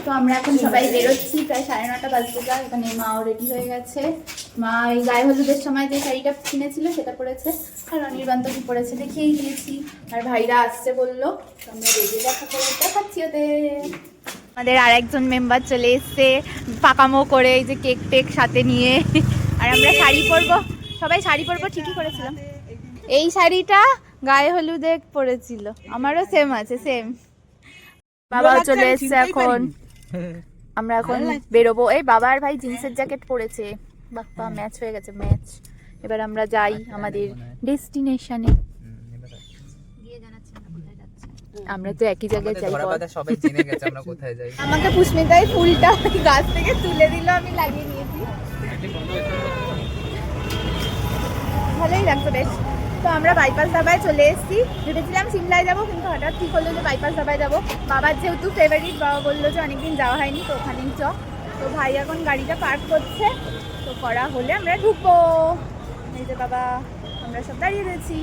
তো আমরা এখন সবাই বেরোচ্ছি, প্রায় 9:30 বাজতে যায়। এখানে মাও রেডি হয়ে গেছে। মা এই গায়ে হলুদের সময় যে শাড়িটা কিনেছিল সেটা পরেছে, আর অনির্বাণ কি পরেছে দেখিয়েই দিয়েছি। আর ভাইরা আসছে বললো, তো আমরা রেডি দেখাচ্ছি ওদের। আমাদের আর একজন মেম্বার চলে এসছে পাকামো করে, এই যে কেক টেক সাথে নিয়ে। আর আমরা শাড়ি পরবো, সবাই শাড়ি পরবো ঠিকই করেছিলাম। এই শাড়িটা গায়ে হলুদে পরেছিল, আমারও সেম আছে, সেম। বাবাও চলে এসছে এখন, আমরা এখন বেরোবো। এই বাবা আর ভাই জিন্সের জ্যাকেট পরেছে, বাপ্পা ম্যাচ হয়ে গেছে, ম্যাচ। এবার আমরা যাই আমাদের ডেস্টিনেশনে। আমরা তো একই জায়গায় যাই, সবাই জেনে গেছে আমরা কোথায় যাই। আমাকে পুষ্মিতাই ফুলটা গাছ থেকে তুলে দিল, আমি লাগিয়ে নিয়েছি, ভালোই লাগতো বেশ। তো আমরা বাইপাস ধাবায় চলে এসেছি, ভেবেছিলাম সিমলায় যাবো, কিন্তু হঠাৎ ঠিক হলো যে বাইপাস ধাবায় যাবো। বাবার যেহেতু ফেভারিট, বাবা বললো যে অনেকদিন যাওয়া হয়নি, তো ওখানেই চ। তো ভাই এখন গাড়িটা পার্ক করছে, তো করা হলে আমরা ঢুকবো। এই যে বাবা, আমরা সব দাঁড়িয়ে রয়েছি।